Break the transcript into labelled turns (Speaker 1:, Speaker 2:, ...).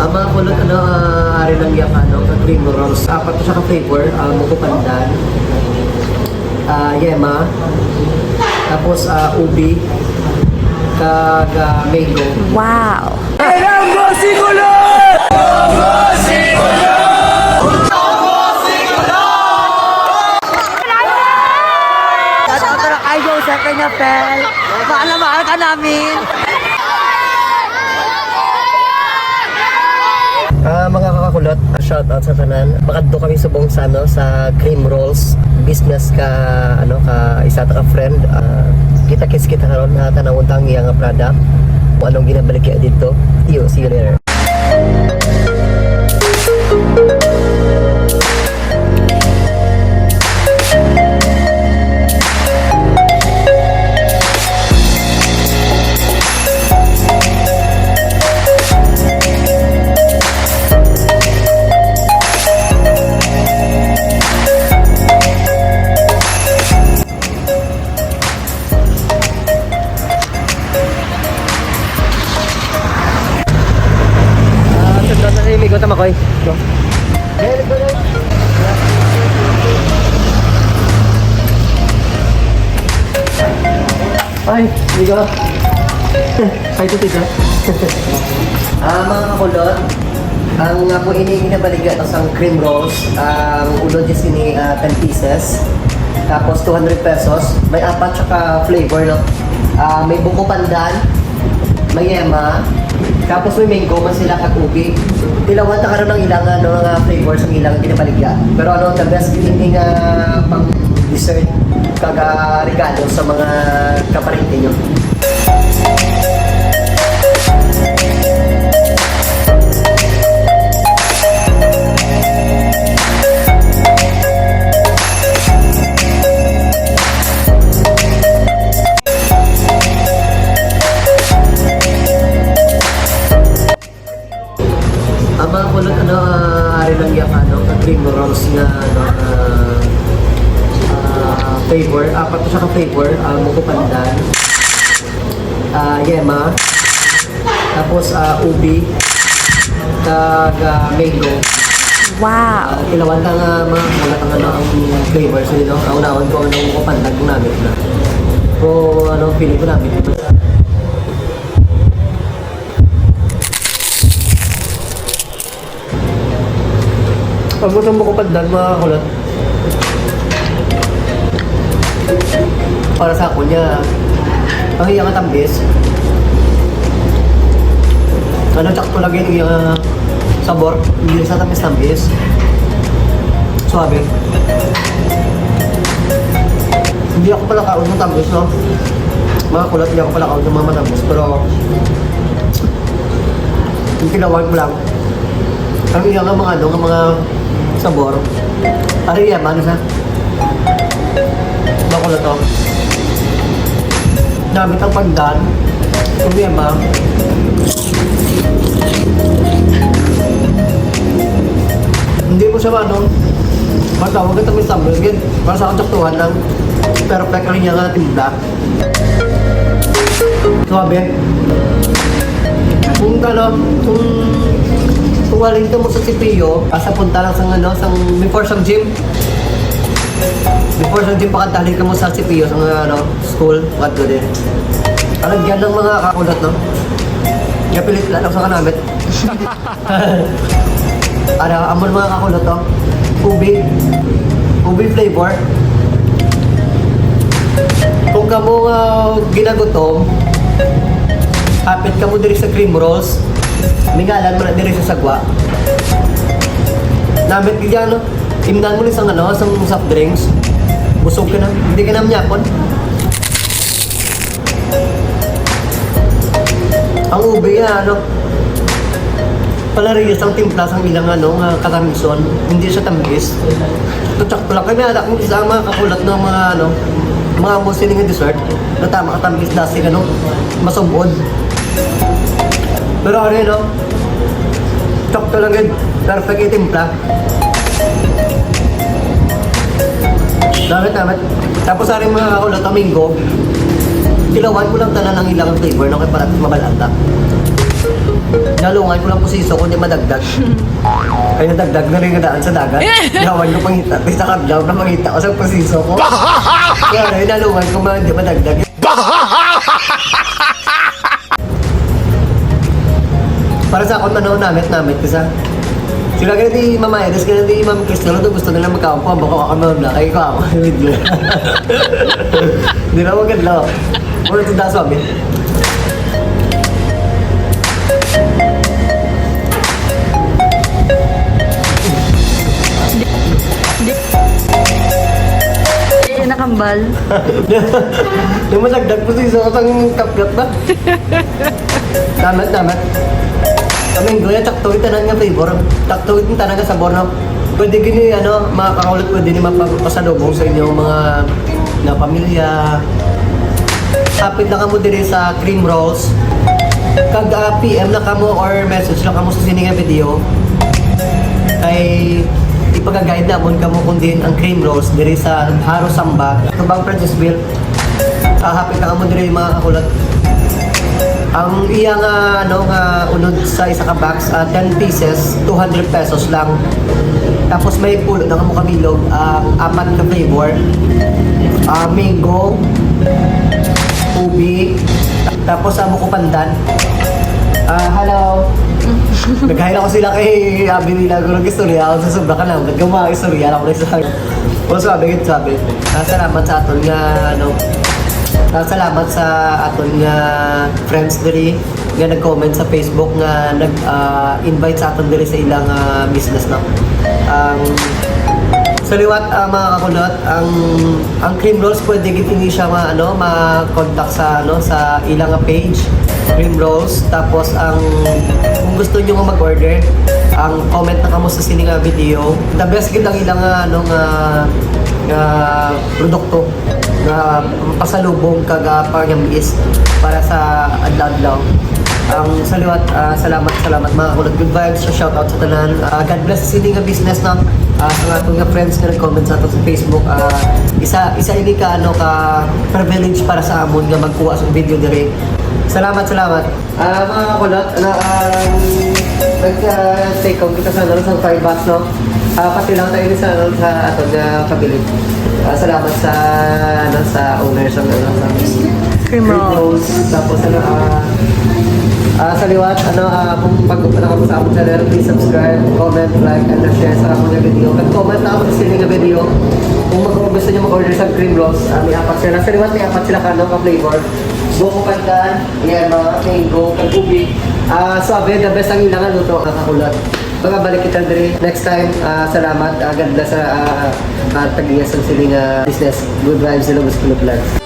Speaker 1: Ang mga kulot, ari lang yung cream rolls. Apat to siya ka-flavor, muko pandan, yema, tapos ubi, kag mango.
Speaker 2: Wow! Shoutout na kayo sa kanya, Pel. Mahal ka namin.
Speaker 1: Mga kakakulot, shoutout sa tanan. Makadto kami subong sa cream rolls business ka isa ta ka friend. Kita-kits kita karon na tanawon tang iyang product. Kung anong ginabalik kaya dito. See you later. Amigo, tama ko eh. Ay, amigo. Ay, ito tita. Mga kakulot, ang po inabaligan ang cream rolls, ang ulo dyan sini 10 pieces. Tapos 200 pesos. May apat tsaka flavor, no? May buko pandan, may yema, tapos may mango man sila kag-ubi. Tilawan ta karon ng ilang mga flavors ang ilang ginabaligya. Pero the best ini nga pang dessert kaga regalo sa mga kaparente nyo. Ang mga kulot, ari lang yung cream rolls na flavor. Apat to siya ka-flavor, muko pandan, yema, tapos ubi, kag mango.
Speaker 2: Wow!
Speaker 1: Ilawan ta nga mga kulat ang flavors nila. Ang unahon ko anong muko pandan kung namin na. O feeling ko namin. Pag gusto mo ko pandan, mga kulat. Para sa ako niya, ang iyang tambis. Tsakto lagi yung iyang sabor. Hindi sa tambis. Suabe. Hindi ako pala kaon ng tambis, no? Mga kulat, hindi ako pala kaon ng mga matambis. Pero, yung tinawag mo lang, ang iyang mga sabor. Ari yan, ano siya? Bako na to. Gamit ang pandan. Kumiyama. Hindi mo siya matawag ka tamis tambal. Para sa akong tsaktuhan lang. Perfect ang niya nga timpla. Suabe. Kung waling mo sa CPU, asa punta lang sa before sa gym. Before sa gym, pakantali ka mo sa CPU sa school, pagkat din. Alagyan ng mga kakulat, no? Kapilit lang sa kanamit. Amon mga kakulat, no? Ubi flavor. Kung ka mo ginagutom, kapit ka mo diri sa cream rolls, mingalan mo na diri sa sagwa. Namit ka no? Imnan mo ni sang soft drinks. Busog ka na, hindi ka na manyapon. Ang ube palariyos ang timpla sa ilang katamison, hindi siya tambis. Tutsak lang kami anak ng isa mga kakulat ng mga musiling dessert na tama katambis dasi masumbod. Pero chok talaga, perfect yung timpla. Damit. Tapos mga kakulat ang mango, tilawan mo lang tanan ng ilang flavor na kaya para mabalanta. Nalungan ko lang pusiso ko, hindi madagdag. Kaya nadagdag na rin daan sa dagat. Gawan ko pangita. Tapos nakadlaw na mangita ko sa pusiso ko. Kaya rin, nalungan ko hindi madagdag. Para sa akong manaw namit kasi sila kaya di Mama Edes, kaya di Ma'am Cristiano doon gusto nila magkakampo, baka ako na kayo ka ako. Hindi na maganda. Muna ito daso amin.
Speaker 2: Hindi nakambal.
Speaker 1: Yung madagdag po sa isang kapgat ba? Damat. Kaming goya, taktuin tanan nga flavor. Taktuin tanan nga sabor na. Pwede gini, mga kakaulat, pwede ni mapasalubong sa inyong mga na pamilya. Hapit na kamo din sa cream rolls. Kag PM na kamo or message na kamo sa sininga video. Ay ipag-guide na mo kamo kung din ang cream rolls diri sa Haro Samba, Tubang Francisville. Hapit na kamo diri mga kakulat. Ang iyang nga unod sa isa ka box, 10 pieces, 200 pesos lang. Tapos may pulo na kamo kabilog, 4 na flavor. Mango, ubi, tapos buko pandan. Hello. Naghahin ako sila kay Abi nila ko ng istorya. Ako sa sobra ka lang. Naggawa ang istorya. Ako na isa. O sabi. Salamat sa aton nga salamat sa aton nga friends diri nga nag-comment sa Facebook nga nag-invite sa aton diri sa ilang business na. Sa liwat mga kakunot, ang cream rolls pwede gitini siya ma-contact sa sa ilang page cream rolls. Tapos kung gusto niyo nga mag-order, ang comment na kamo sa sininga video. The best gid ang ilang produkto na pasalubong kaga pangyamis para sa adlaw-adlaw. Ang saliwat, salamat mga kulot. Good vibes, shoutout sa tanan. God bless sa sininga business na sa atong nga friends nga nag-comment sa ato sa Facebook. Isa ini ka privilege para sa amon nga magkuha sa video diri. Salamat. Mga kulot, nag-take out kita sa sa 5 bats, no? Pati lang tayo sa ato nga pabilit. Salamat sa owners ng
Speaker 2: Cream rolls.
Speaker 1: Tapos sa liwat, kung pag-upala ka mo sa among channel, please subscribe, comment, like, and share sa among video. Mag-comment na ako sa siling nga video. Kung gusto nyo mag-order sa cream rolls, may 4 sila. Sa liwat, may 4 sila ka-flavor. Buko pandan, mga mango, kag-ubi. Sabi, the best ang ilangan luto, kakakulat. Balik kita diri next time. Salamat. Ganda sa tagias ng siling business. Good vibes, Ilocos Vlogs.